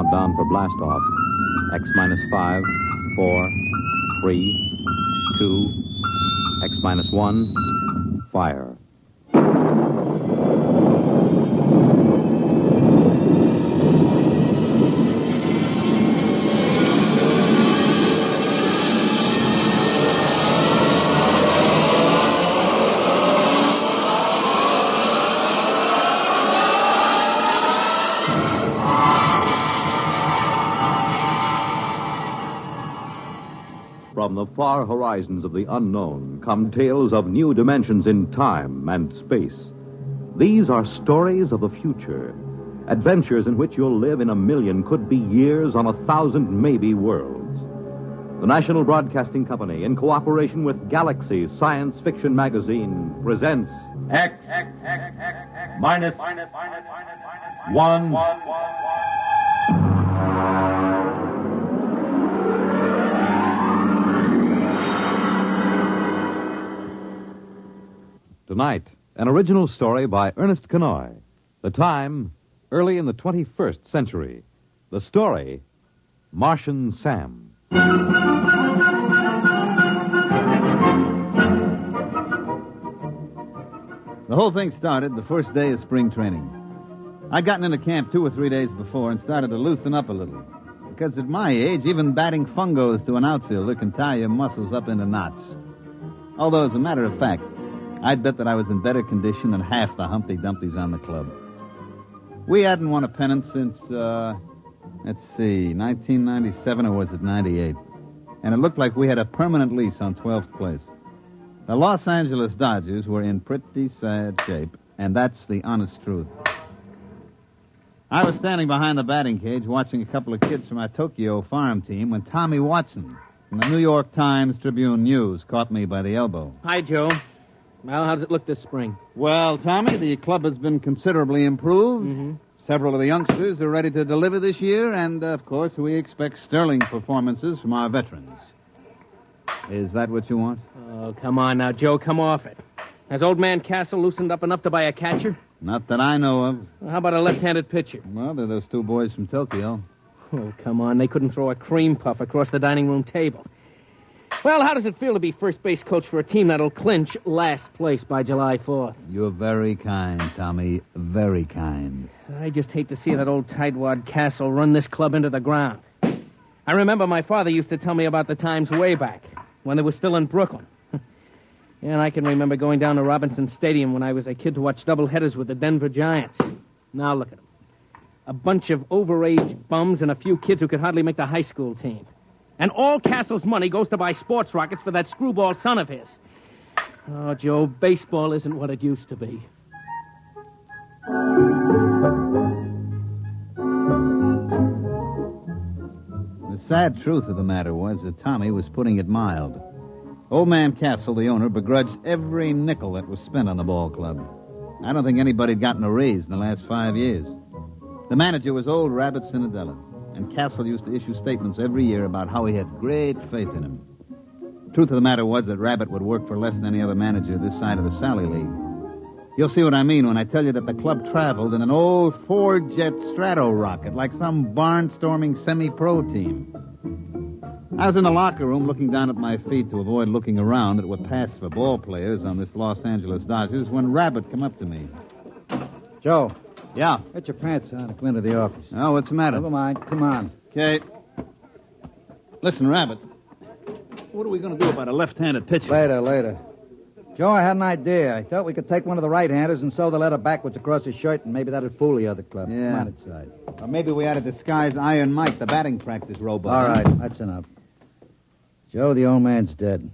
countdown for blast off. X minus 5, 4, 3, 2, X minus 1, fire. From the far horizons of the unknown come tales of new dimensions in time and space. These are stories of the future, adventures in which you'll live in a million, could be years, on 1,000 maybe worlds. The National Broadcasting Company, in cooperation with Galaxy Science Fiction Magazine, presents X minus 1. Tonight, an original story by Ernest Kenoy. The time, early in the 21st century. The story, Martian Sam. The whole thing started the first day of spring training. I'd gotten into camp 2 or 3 days before and started to loosen up a little. Because at my age, even batting fungos to an outfielder can tie your muscles up into knots. Although, as a matter of fact, I'd bet that I was in better condition than half the Humpty Dumptys on the club. We hadn't won a pennant since, 1997, or was it 98? And it looked like we had a permanent lease on 12th place. The Los Angeles Dodgers were in pretty sad shape, and that's the honest truth. I was standing behind the batting cage watching a couple of kids from our Tokyo farm team when Tommy Watson from the New York Times Tribune News caught me by the elbow. Hi, Joe. Well, how does it look this spring? Well, Tommy, the club has been considerably improved. Mm-hmm. Several of the youngsters are ready to deliver this year, and, of course, we expect sterling performances from our veterans. Is that what you want? Oh, come on now, Joe, come off it. Has old man Castle loosened up enough to buy a catcher? Not that I know of. Well, how about a left-handed pitcher? Well, they're those 2 boys from Tokyo. Oh, come on, they couldn't throw a cream puff across the dining room table. Well, how does it feel to be first base coach for a team that'll clinch last place by July 4th? You're very kind, Tommy. Very kind. I just hate to see that old tightwad Castle run this club into the ground. I remember my father used to tell me about the times way back, when they were still in Brooklyn. And I can remember going down to Robinson Stadium when I was a kid to watch doubleheaders with the Denver Giants. Now look at them. A bunch of overage bums and a few kids who could hardly make the high school team. And all Castle's money goes to buy sports rockets for that screwball son of his. Oh, Joe, baseball isn't what it used to be. The sad truth of the matter was that Tommy was putting it mild. Old man Castle, the owner, begrudged every nickel that was spent on the ball club. I don't think anybody had gotten a raise in the last 5 years. The manager was old Rabbit Cinderella. And Castle used to issue statements every year about how he had great faith in him. Truth of the matter was that Rabbit would work for less than any other manager this side of the Sally League. You'll see what I mean when I tell you that the club traveled in an old four-jet Strato rocket like some barnstorming semi-pro team. I was in the locker room looking down at my feet to avoid looking around at what passed for ball players on this Los Angeles Dodgers when Rabbit come up to me. Joe. Yeah? Get your pants on and come into the office. Oh, what's the matter? Never mind. Come on. Okay. Listen, Rabbit, what are we going to do about a left-handed pitcher? Later. Joe, I had an idea. I thought we could take one of the right-handers and sew the letter backwards across his shirt, and maybe that'd fool the other club. Yeah. Come on inside. Or maybe we ought to disguise Iron Mike, the batting practice robot. All right, that's enough. Joe, the old man's dead.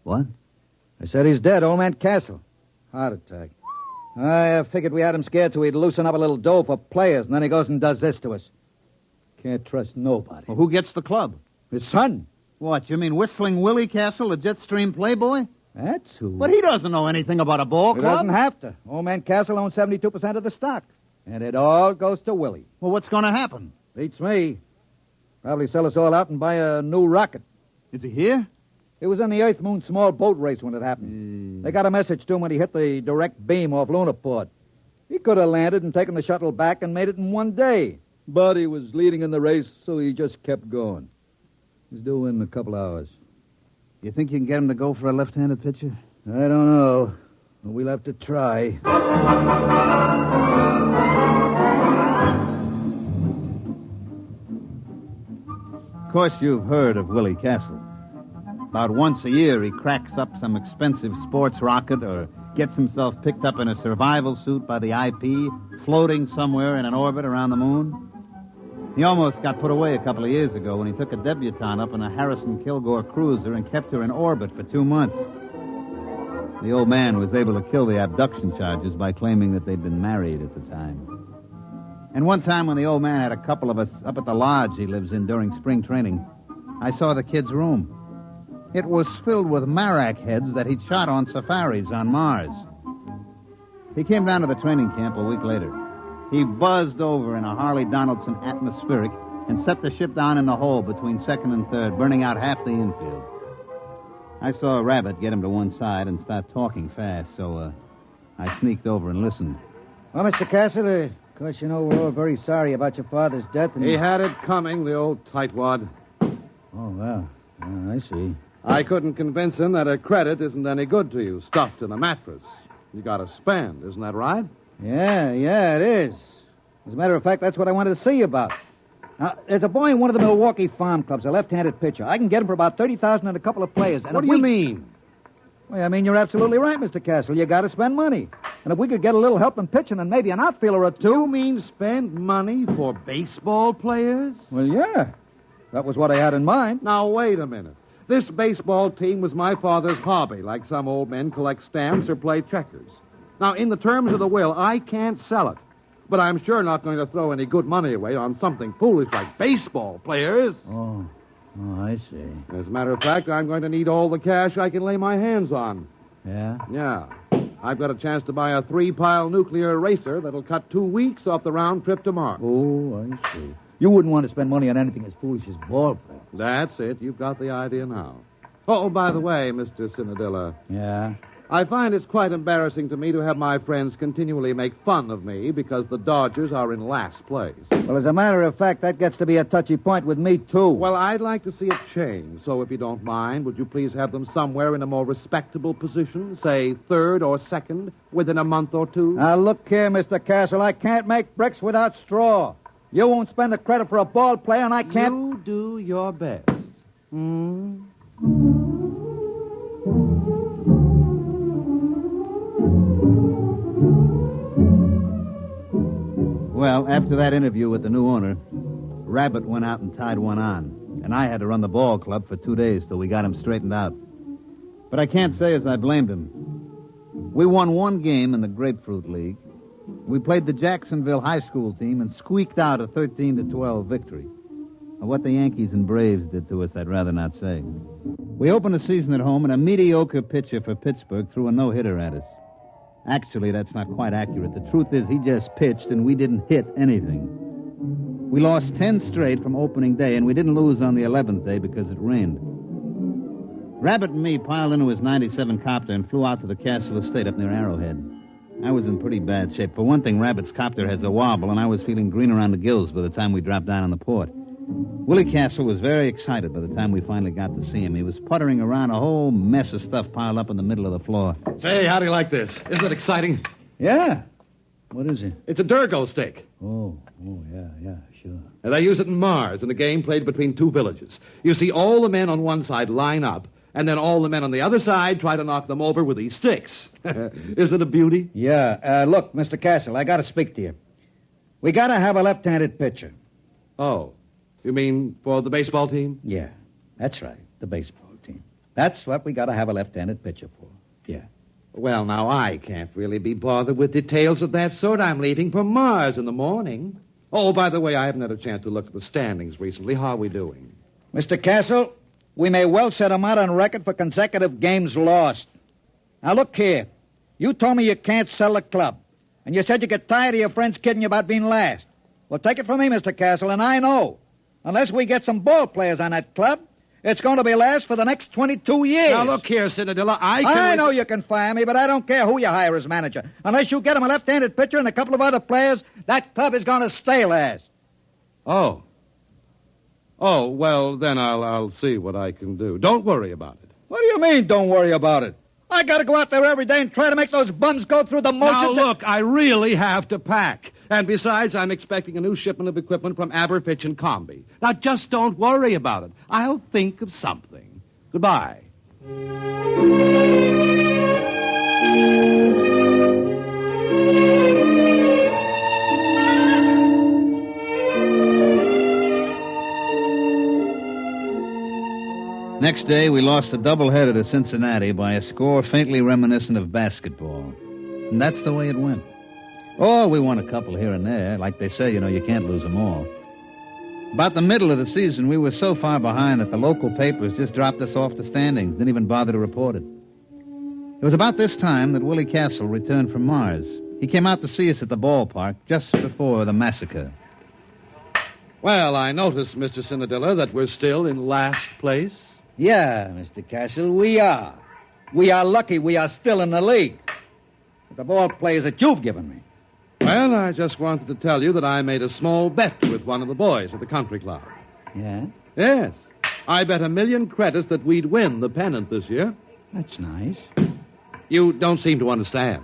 What? I said he's dead, old man Castle. Heart attack. I figured we had him scared so he'd loosen up a little dough for players, and then he goes and does this to us. Can't trust nobody. Well, who gets the club? His son. What, you mean Whistling Willie Castle, the Jetstream playboy? That's who. But he doesn't know anything about a ball He club. doesn't have to. Old man Castle owns 72% of the stock. And it all goes to Willie. Well, what's going to happen? Beats me. Probably sell us all out and buy a new rocket. Is he here? He was in the Earth-Moon small boat race when it happened. They got a message to him when he hit the direct beam off Lunaport. He could have landed and taken the shuttle back and made it in one day. But he was leading in the race, so he just kept going. He's due in a couple hours. You think you can get him to go for a left-handed pitcher? I don't know. We'll have to try. Of course, you've heard of Willie Castle. About once a year, he cracks up some expensive sports rocket or gets himself picked up in a survival suit by the IP, floating somewhere in an orbit around the moon. He almost got put away a couple of years ago when he took a debutante up in a Harrison Kilgore cruiser and kept her in orbit for 2 months. The old man was able to kill the abduction charges by claiming that they'd been married at the time. And one time when the old man had a couple of us up at the lodge he lives in during spring training, I saw the kid's room. It was filled with marak heads that he'd shot on safaris on Mars. He came down to the training camp a week later. He buzzed over in a Harley Donaldson atmospheric and set the ship down in the hole between second and third, burning out half the infield. I saw a rabbit get him to one side and start talking fast, so I sneaked over and listened. Well, Mr. Castle, of course, you know we're all very sorry about your father's death. And He had it coming, the old tightwad. Oh, well, I see. I couldn't convince him that a credit isn't any good to you, stuffed in a mattress. You got to spend, isn't that right? Yeah, it is. As a matter of fact, that's what I wanted to see you about. Now, there's a boy in one of the Milwaukee farm clubs, a left-handed pitcher. I can get him for about $30,000 and a couple of players. And What do you mean? Well, I mean, you're absolutely right, Mr. Castle. You got to spend money. And if we could get a little help in pitching and maybe an outfielder or two... You mean spend money for baseball players? Well, yeah. That was what I had in mind. Now, wait a minute. This baseball team was my father's hobby, like some old men collect stamps or play checkers. Now, in the terms of the will, I can't sell it. But I'm sure not going to throw any good money away on something foolish like baseball players. Oh, I see. As a matter of fact, I'm going to need all the cash I can lay my hands on. Yeah? Yeah. I've got a chance to buy a 3-pile nuclear eraser that'll cut 2 weeks off the round trip to Mars. Oh, I see. You wouldn't want to spend money on anything as foolish as ball play. That's it. You've got the idea now. Oh, by the way, Mr. Cinadilla, Yeah? I find it's quite embarrassing to me to have my friends continually make fun of me because the Dodgers are in last place. Well, as a matter of fact, that gets to be a touchy point with me, too. Well, I'd like to see it change, so if you don't mind, would you please have them somewhere in a more respectable position, say third or second, within a month or two? Now, look here, Mr. Castle. I can't make bricks without straw. You won't spend the credit for a ball player, and I can't... You do your best. Well, after that interview with the new owner, Rabbit went out and tied one on, and I had to run the ball club for 2 days till we got him straightened out. But I can't say as I blamed him. We won one game in the Grapefruit League. We played the Jacksonville High School team and squeaked out a 13-12 victory. What the Yankees and Braves did to us, I'd rather not say. We opened the season at home, and a mediocre pitcher for Pittsburgh threw a no-hitter at us. Actually, that's not quite accurate. The truth is he just pitched, and we didn't hit anything. We lost 10 straight from opening day, and we didn't lose on the 11th day because it rained. Rabbit and me piled into his 97 copter and flew out to the Castle Estate up near Arrowhead. I was in pretty bad shape. For one thing, Rabbit's copter has a wobble, and I was feeling green around the gills by the time we dropped down on the port. Willie Castle was very excited by the time we finally got to see him. He was puttering around a whole mess of stuff piled up in the middle of the floor. Say, how do you like this? Isn't it exciting? Yeah? What is it? It's a Durgo stick. Oh, yeah, sure. And they use it in Mars in a game played between two villages. You see, all the men on one side line up, and then all the men on the other side try to knock them over with these sticks. Isn't it a beauty? Yeah, look, Mr. Castle, I got to speak to you. We got to have a left-handed pitcher. Oh, you mean for the baseball team? Yeah, that's right, the baseball team. That's what we got to have a left-handed pitcher for. Yeah. Well, now, I can't really be bothered with details of that sort. I'm leaving for Mars in the morning. Oh, by the way, I haven't had a chance to look at the standings recently. How are we doing? Mr. Castle, we may well set him out on record for consecutive games lost. Now, look here. You told me you can't sell the club. And you said you get tired of your friends kidding you about being last. Well, take it from me, Mr. Castle, and I know. Unless we get some ball players on that club, it's going to be last for the next 22 years. Now, look here, Cinadilla, I know you can fire me, but I don't care who you hire as manager. Unless you get him a left-handed pitcher and a couple of other players, that club is going to stay last. Oh. Oh, well, then I'll see what I can do. Don't worry about it. What do you mean, don't worry about it? I got to go out there every day and try to make those bums go through the motions. Now, look, I really have to pack. And besides, I'm expecting a new shipment of equipment from Aberfitch and Comby. Now, just don't worry about it. I'll think of something. Goodbye. Next day, we lost a doubleheader to Cincinnati by a score faintly reminiscent of basketball. And that's the way it went. Oh, we won a couple here and there. Like they say, you can't lose them all. About the middle of the season, we were so far behind that the local papers just dropped us off the standings, didn't even bother to report it. It was about this time that Willie Castle returned from Mars. He came out to see us at the ballpark just before the massacre. Well, I noticed, Mr. Cinadilla, that we're still in last place. Yeah, Mr. Castle, we are. We are lucky we are still in the league. With the ball players that you've given me. Well, I just wanted to tell you that I made a small bet with one of the boys at the country club. Yeah? Yes. I bet 1,000,000 credits that we'd win the pennant this year. That's nice. You don't seem to understand.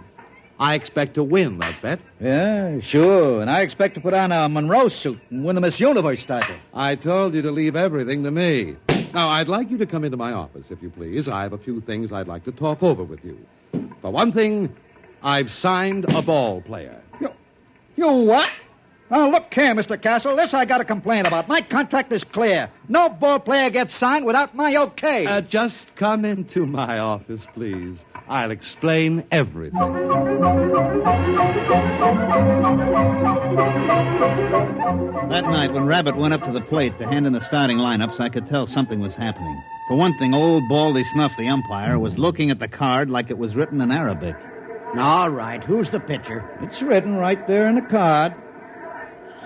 I expect to win that bet. Yeah, sure. And I expect to put on a Monroe suit and win the Miss Universe title. I told you to leave everything to me. Now, I'd like you to come into my office, if you please. I have a few things I'd like to talk over with you. For one thing, I've signed a ball player. You what? Oh, look here, Mr. Castle. This I got a complaint about. My contract is clear. No ball player gets signed without my okay. Just come into my office, please. I'll explain everything. That night, when Rabbit went up to the plate to hand in the starting lineups, I could tell something was happening. For one thing, old Baldy Snuff, the umpire, was looking at the card like it was written in Arabic. All right, who's the pitcher? It's written right there in the card.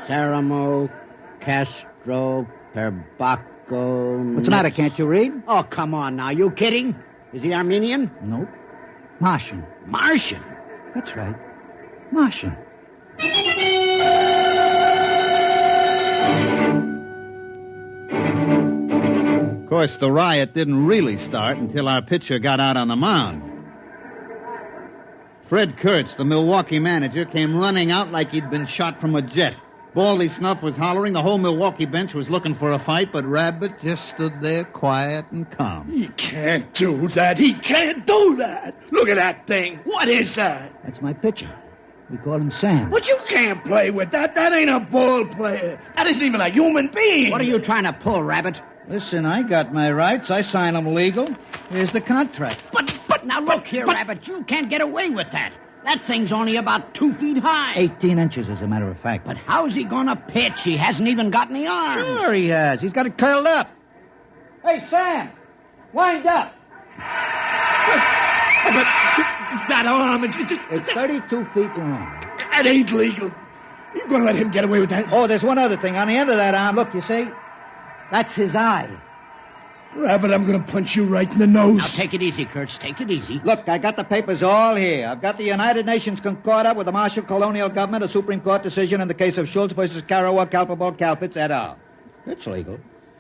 Saramo Castro Perbaco. What's the matter? Can't you read? Oh, come on now. You kidding? Is he Armenian? Nope. Martian. Martian? That's right. Martian. Of course, the riot didn't really start until our pitcher got out on the mound. Fred Kurtz, the Milwaukee manager, came running out like he'd been shot from a jet. Baldy Snuff was hollering. The whole Milwaukee bench was looking for a fight, but Rabbit just stood there quiet and calm. He can't do that. He can't do that. Look at that thing. What is that? That's my pitcher. We call him Sam. But you can't play with that. That ain't a ball player. That isn't even a human being. What are you trying to pull, Rabbit? Listen, I got my rights. I sign them legal. Here's the contract. But now look here, Rabbit. You can't get away with that. That thing's only about 2 feet high. 18 inches, as a matter of fact. But how's he gonna pitch? He hasn't even got any arms. Sure he has. He's got it curled up. Hey, Sam, wind up. But that arm, It's 32 feet long. that ain't legal. You gonna let him get away with that? Oh, there's one other thing. On the end of that arm, look, you see? That's his eye. Rabbit, I'm gonna punch you right in the nose. Now take it easy, Kurtz. Take it easy. Look, I got the papers all here. I've got the United Nations Concordat with the Marshall Colonial Government, a Supreme Court decision in the case of Schultz versus Karawa, Kalpabal, Kalfitz, et al. It's legal.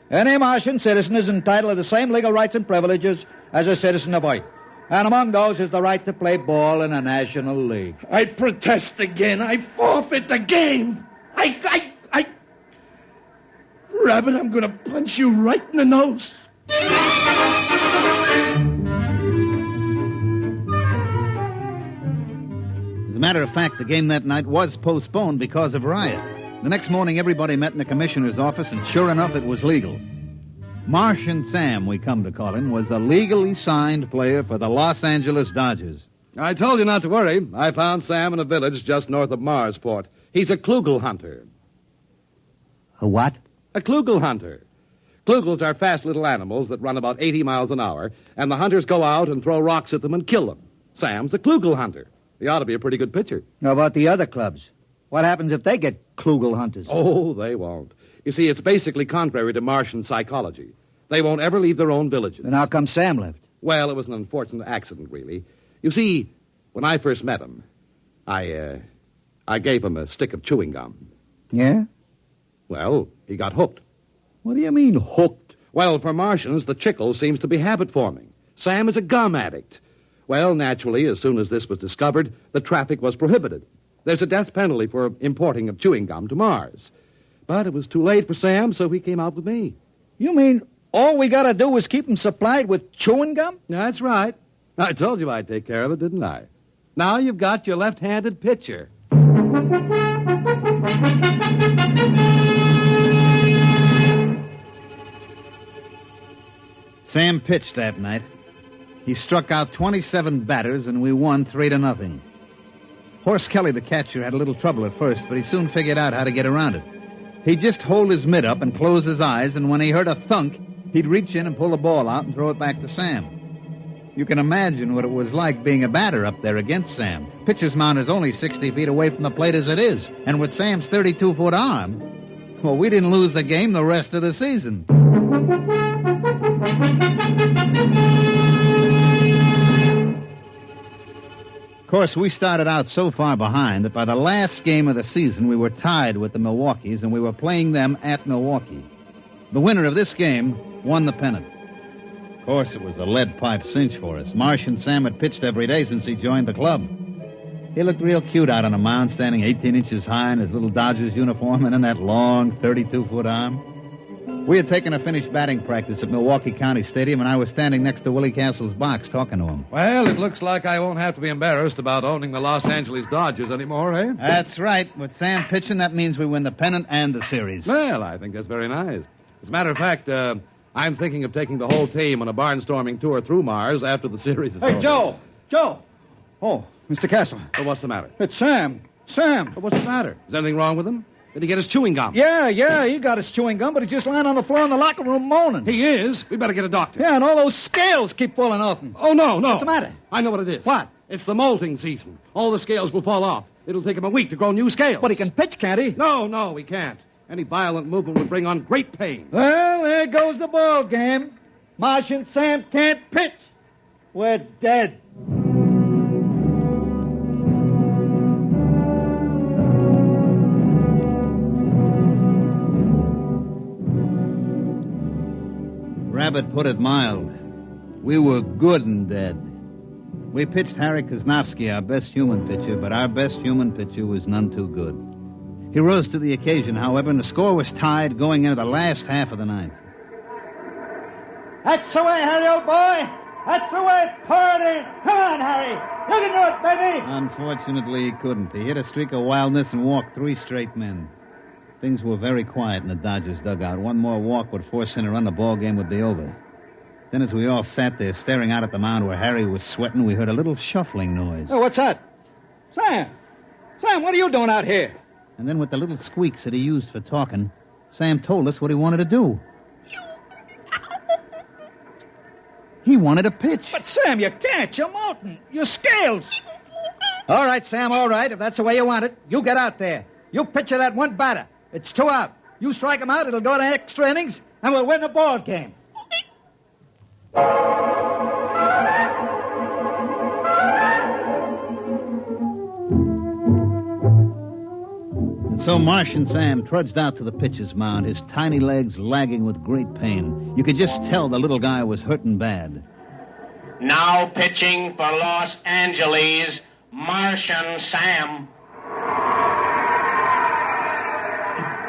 Any Martian citizen is entitled to the same legal rights and privileges as a citizen of Earth. And among those is the right to play ball in a national league. I protest again. I forfeit the game. Rabbit, I'm gonna punch you right in the nose. As a matter of fact, the game that night was postponed because of riot. The next morning, everybody met in the commissioner's office, and sure enough, it was legal. Martian Sam, we come to call him, was a legally signed player for the Los Angeles Dodgers. I told you not to worry. I found Sam in a village just north of Marsport. He's a klugel hunter. A what? A klugel hunter. Klugels are fast little animals that run about 80 miles an hour, and the hunters go out and throw rocks at them and kill them. Sam's a klugel hunter. He ought to be a pretty good pitcher. How about the other clubs? What happens if they get klugel hunters? Oh, they won't. You see, it's basically contrary to Martian psychology. They won't ever leave their own villages. Then how come Sam left? Well, it was an unfortunate accident, really. You see, when I first met him, I gave him a stick of chewing gum. Yeah? Well, he got hooked. What do you mean, hooked? Well, for Martians, the chicle seems to be habit-forming. Sam is a gum addict. Well, naturally, as soon as this was discovered, the traffic was prohibited. There's a death penalty for importing of chewing gum to Mars. But it was too late for Sam, so he came out with me. You mean all we got to do is keep him supplied with chewing gum? That's right. I told you I'd take care of it, didn't I? Now you've got your left-handed pitcher. Sam pitched that night. He struck out 27 batters, and we won 3-0. Horace Kelly, the catcher, had a little trouble at first, but he soon figured out how to get around it. He'd just hold his mitt up and close his eyes, and when he heard a thunk, he'd reach in and pull the ball out and throw it back to Sam. You can imagine what it was like being a batter up there against Sam. Pitcher's mound is only 60 feet away from the plate as it is, and with Sam's 32-foot arm, well, we didn't lose the game the rest of the season. Of course, we started out so far behind that by the last game of the season, we were tied with the Milwaukees, and we were playing them at Milwaukee. The winner of this game won the pennant. Of course, it was a lead-pipe cinch for us. Martian Sam had pitched every day since he joined the club. He looked real cute out on the mound, standing 18 inches high in his little Dodgers uniform and in that long 32-foot arm. We had taken a finished batting practice at Milwaukee County Stadium, and I was standing next to Willie Castle's box talking to him. Well, it looks like I won't have to be embarrassed about owning the Los Angeles Dodgers anymore, eh? That's right. With Sam pitching, that means we win the pennant and the series. Well, I think that's very nice. As a matter of fact, I'm thinking of taking the whole team on a barnstorming tour through Mars after the series is over. Hey, Joe! Joe! Oh, Mr. Castle. Well, what's the matter? It's Sam. Sam. Well, what's the matter? Is anything wrong with him? Did he get his chewing gum? Yeah, he got his chewing gum, but he's just lying on the floor in the locker room moaning. He is? We better get a doctor. Yeah, and all those scales keep falling off him. Oh, no. What's the matter? I know what it is. What? It's the molting season. All the scales will fall off. It'll take him a week to grow new scales. But he can pitch, can't he? No, he can't. Any violent movement would bring on great pain. Well, there goes the ball game. Martian Sam can't pitch. We're dead. Rabbit put it mild. We were good and dead. We pitched Harry Kosnowski, our best human pitcher, but our best human pitcher was none too good. He rose to the occasion, however, and the score was tied going into the last half of the ninth. That's the way, Harry, old boy. That's the way. Pour it in. Come on, Harry. You can do it, baby. Unfortunately, he couldn't. He hit a streak of wildness and walked 3 straight men. Things were very quiet in the Dodgers dugout. One more walk would force in a run, the ball game would be over. Then as we all sat there staring out at the mound where Harry was sweating, we heard a little shuffling noise. Oh, what's that? Sam, what are you doing out here? And then with the little squeaks that he used for talking, Sam told us what he wanted to do. He wanted to pitch. But, Sam, you can't. You're molten. Your scales. All right, Sam, all right. If that's the way you want it, you get out there. You pitch at that one batter. It's 2 out. You strike him out, it'll go to extra innings, and we'll win the ball game. And so Martian Sam trudged out to the pitcher's mound, his tiny legs lagging with great pain. You could just tell the little guy was hurting bad. Now pitching for Los Angeles, Martian Sam.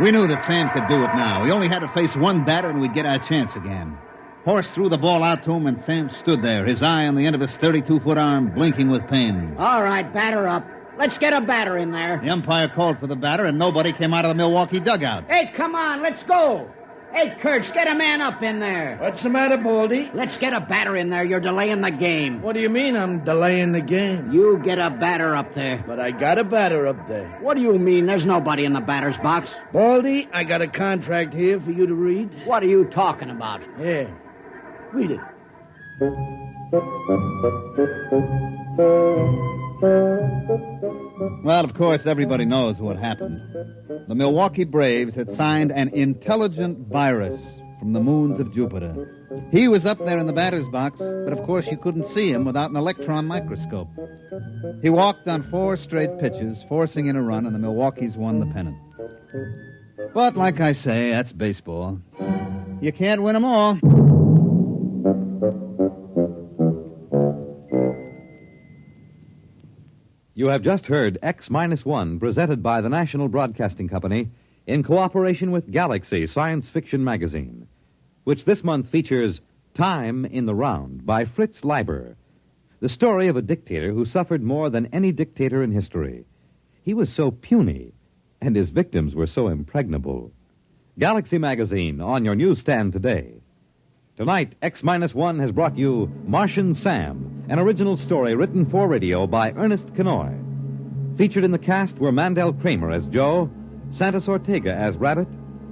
We knew that Sam could do it now. We only had to face one batter and we'd get our chance again. Horace threw the ball out to him, and Sam stood there, his eye on the end of his 32-foot arm, blinking with pain. All right, batter up. Let's get a batter in there. The umpire called for the batter, and nobody came out of the Milwaukee dugout. Hey, come on, let's go. Hey, Kurtz, get a man up in there. What's the matter, Baldy? Let's get a batter in there. You're delaying the game. What do you mean I'm delaying the game? You get a batter up there. But I got a batter up there. What do you mean? There's nobody in the batter's box. Baldy, I got a contract here for you to read. What are you talking about? Yeah. Read it. Well, of course, everybody knows what happened. The Milwaukee Braves had signed an intelligent virus from the moons of Jupiter. He was up there in the batter's box, but of course you couldn't see him without an electron microscope. He walked on 4 straight pitches, forcing in a run, and the Milwaukees won the pennant. But like I say, that's baseball. You can't win them all. You have just heard X-1, presented by the National Broadcasting Company in cooperation with Galaxy Science Fiction Magazine, which this month features Time in the Round by Fritz Leiber, the story of a dictator who suffered more than any dictator in history. He was so puny, and his victims were so impregnable. Galaxy Magazine on your newsstand today. Tonight, X-1 has brought you Martian Sam, an original story written for radio by Ernest Kenoy. Featured in the cast were Mandel Kramer as Joe, Santos Ortega as Rabbit,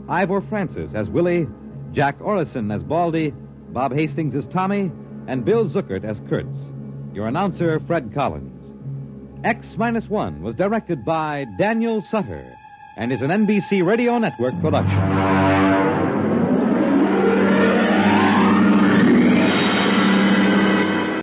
Ivor Francis as Willie, Jack Orison as Baldy, Bob Hastings as Tommy, and Bill Zuckert as Kurtz. Your announcer, Fred Collins. X-1 was directed by Daniel Sutter and is an NBC Radio Network production.